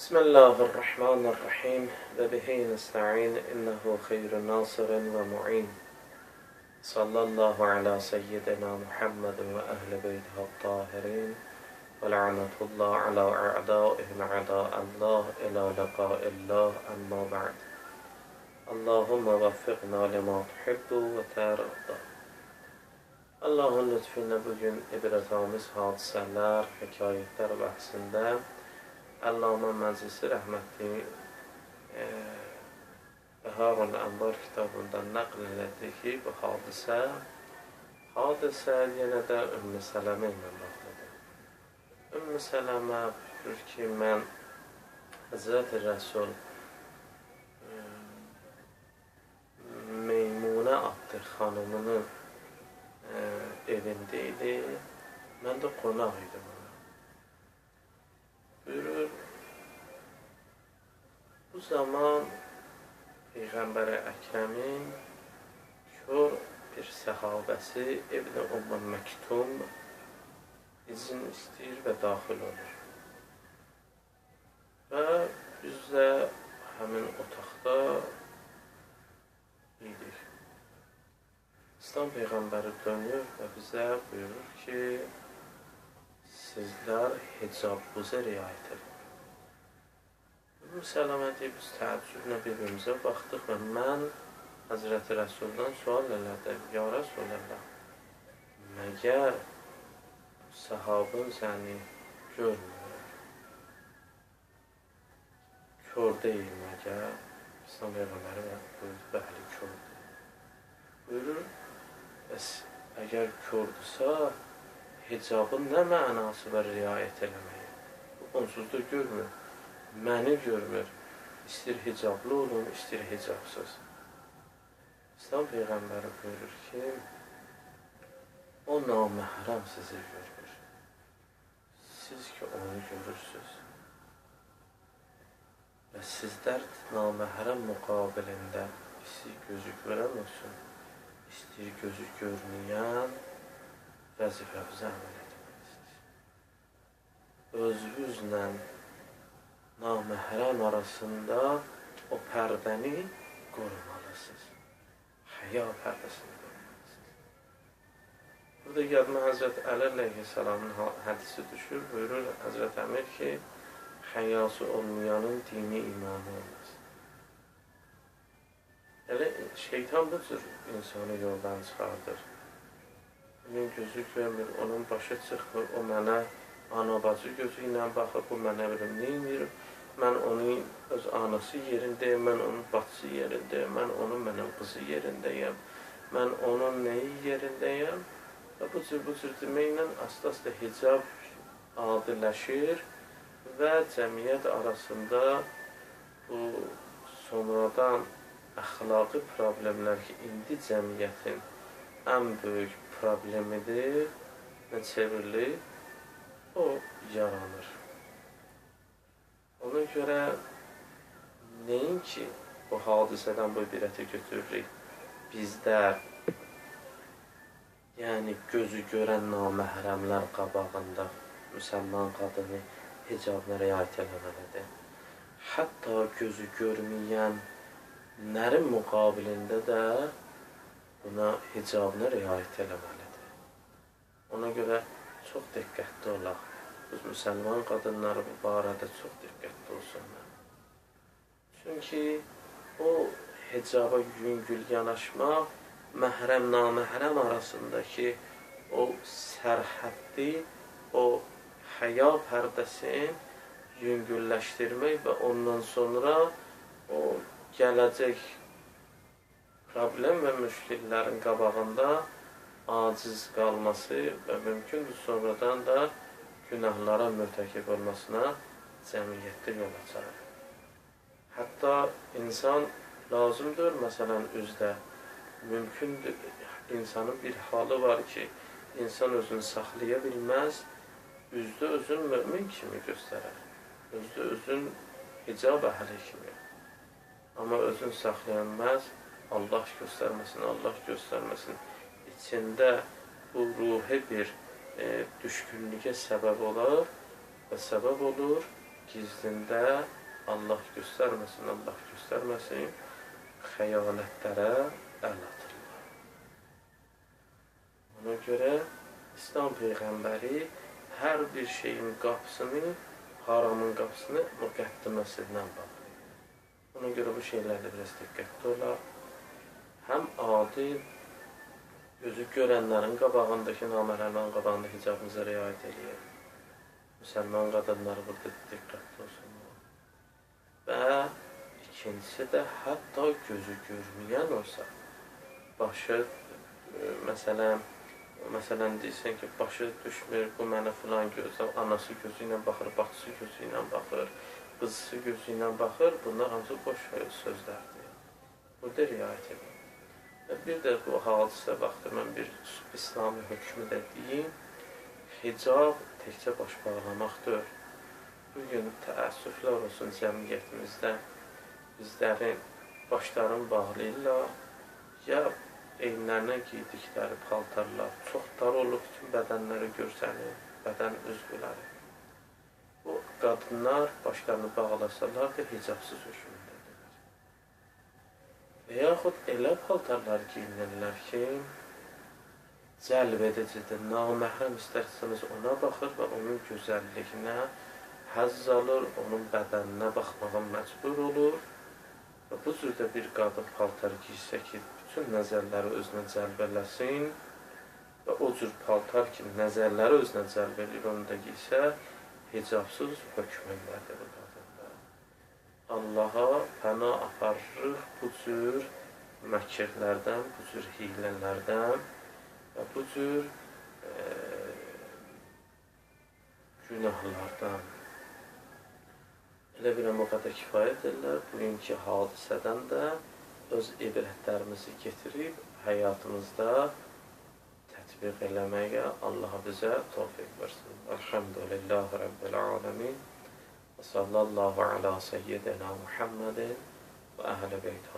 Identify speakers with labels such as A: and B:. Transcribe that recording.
A: Bismillahirrahmanirrahim və bihi nəsta'in innehu xeyrun nasirin və mu'in. Sallallahu ala seyyidina Muhammedin və əhl-i beytihi t-tahirin və la'natullah ala a'daihim a'da'allah ila liqa'illah amma ba'd. Allahumma vaffiqna lima tuhibbu və tərda. Allahın lütfündə bugün ibrətamiz hadisələr, hekayətlər bəhsində Allama Məclisi rəhmətli Bəharul Ənvar kitabından nəql elədi ki, bu hadisə yenə də Ümmü Sələmə ilə bağlıdır. Ümmü Sələmə buyurur ki, mən Həzrəti Rəsul Meymunə adlı xanımının evində idi, mən də qonaq idim. Buyurur, bu zaman Peyğəmbər-i Əkrəmin kör bir səhabəsi İbn-i Umm Məktum izin istəyir və daxil olur. Və biz də həmin otaqda idik. İslam Peyğəmbəri dönür və bizə buyurur ki, sizlər hicabınıza riayət edin. Ümmü Sələmə deyib, biz təəccüblə bir-birimizə baxdıq və mən Həzrəti Rəsuldan sual elədim. Ya Rəsuləllah, məgər səhabın səni görmür? Kör deyil məgər? İslam Peyğəmbəri buyurdu, bəli, kör deyil. Buyurur, bəs əgər kördürsə, hicabın nə mənası var riayət eləməyə? Onsuz da görmür, məni görmür. İstir hicablı olun, istir hicabsız. İslam Peyğəmbəri buyurur ki, o naməhrəm sizi görür. Siz ki, onu görürsünüz. Və sizlər naməhrəm müqabilində istəyir gözü görən olsun, istəyir gözü görməyən vəzifəvizə əməl etməlisiniz. Özünüzlə naməhrəm arasında o pərdəni qorumalısınız. Həya pərdəsini qorumalısınız. Burada yadıma Həzrət Əli əleyhissalamın hədisi düşür. Buyurur Həzrət Əmir ki, həyası olmayanın dini imanı olmaz. Elə şeytan bu cür insanı yoldan çıxardır. Onun gözü görmür, onun başı çıxmır, o mənə ana-bacı gözü ilə baxır, bu mənə bilim neyinir, mən onun öz anası yerindəyim, mən onun bacısı yerindəyim, mən onun mənim qızı yerindəyim, mən onun nəyi yerindəyim və bu cür deməklə asla hicab adiləşir və cəmiyyət arasında bu sonradan əxlaqi problemlər ki, indi cəmiyyətin ən böyük problemidir, çevrilir, o yaranır. Ona görə nəyin ki, bu hadisədən bu ibrəti götürürük, bizdə yəni gözü görən naməhrəmlər qabağında müsəlman qadını hicabına riayət eləməlidir. Hətta gözü görməyənlərin müqabilində də buna hicabına riayət eləməlidir. Ona görə çox diqqətli olaq. Biz müsəlman qadınları bu barədə çox diqqətli olsunlar. Çünki o hicaba yüngül yanaşmaq, məhrəm-naməhrəm arasındakı o sərhəddi, o həya pərdəsini yüngülləşdirmək və ondan sonra o gələcək problem və müşkillərin qabağında aciz qalması və mümkündür sonradan da günahlara mürtəkib olmasına cəmiyyətdə yol açar. Hətta insan lazımdır, məsələn, üzdə mümkündür, insanın bir halı var ki, insan özünü saxlaya bilməz, üzdə özün mümin kimi göstərər, üzdə özün hicab əhli kimi. Amma özün saxlayanməz, Allah göstərməsin, içində bu ruhi bir düşkünlüyə səbəb olar və səbəb olur gizlində Allah göstərməsin, xəyanətlərə əl atırlar. Ona görə İslam Peyğəmbəri hər bir şeyin qapısını, haramın qapısını müqəddiməsindən bağlayır. Ona görə bu şeylərdə biraz diqqətli olar. Həm adil, gözü görənlərin qabağındakı, namərəmən qabağındakı hicabımıza riayət edir. Müsəlman qadınları burada diqqətli olsun. Və ikincisi də hətta gözü görməyən olsa, başı, məsələn deyirsən ki, başı düşmür, bu mənə filan gözlə, anası gözü ilə baxır, bacısı gözü ilə baxır, qızısı gözü ilə baxır, bunlar hamısı boş sözlərdir. Burada riayət edir. Bir də bu hadisə vaxtı mən bir İslami hökmü də deyim, hicab təkcə baş bağlamaqdır. Bugün təəssüflər olsun cəmiyyətimizdə bizlərin başlarını bağlayırlar, ya eyinlərinə giydikləri paltarlar çox dar olub, bütün bədənləri görsənir, bədən üzvləri. Bu qadınlar başlarını bağlasalar da hicabsız hökmündədirlər. Və yaxud elə paltarlar giyinirlər ki, cəlb edicidir, naməhrəm istərseniz ona baxır və onun gözəlliyinə həzz alır, onun bədəninə baxmağa məcbur olur. Və bu cürdə bir qadın paltar giysə ki, bütün nəzərləri özünə cəlb eləsin və o cür paltar ki, nəzərləri özünə cəlb edir, onu da giysə, hicabsız hökmündədir bu qadınlar. Allaha pənah aparırıq bu cür məkirlərdən, bu cür hilələrdən və bu cür günahlardan. Elə biləm o qədər kifayət edirlər. Bugünkü hadisədən də öz ibrətlərimizi getirib həyatımızda tətbiq eləməyə Allah bizə tövfiq versin. Elhamdülillahi Rabbil alemin. Və sallallahu ala seyyidina Muhammedin və əhl-i beyt-i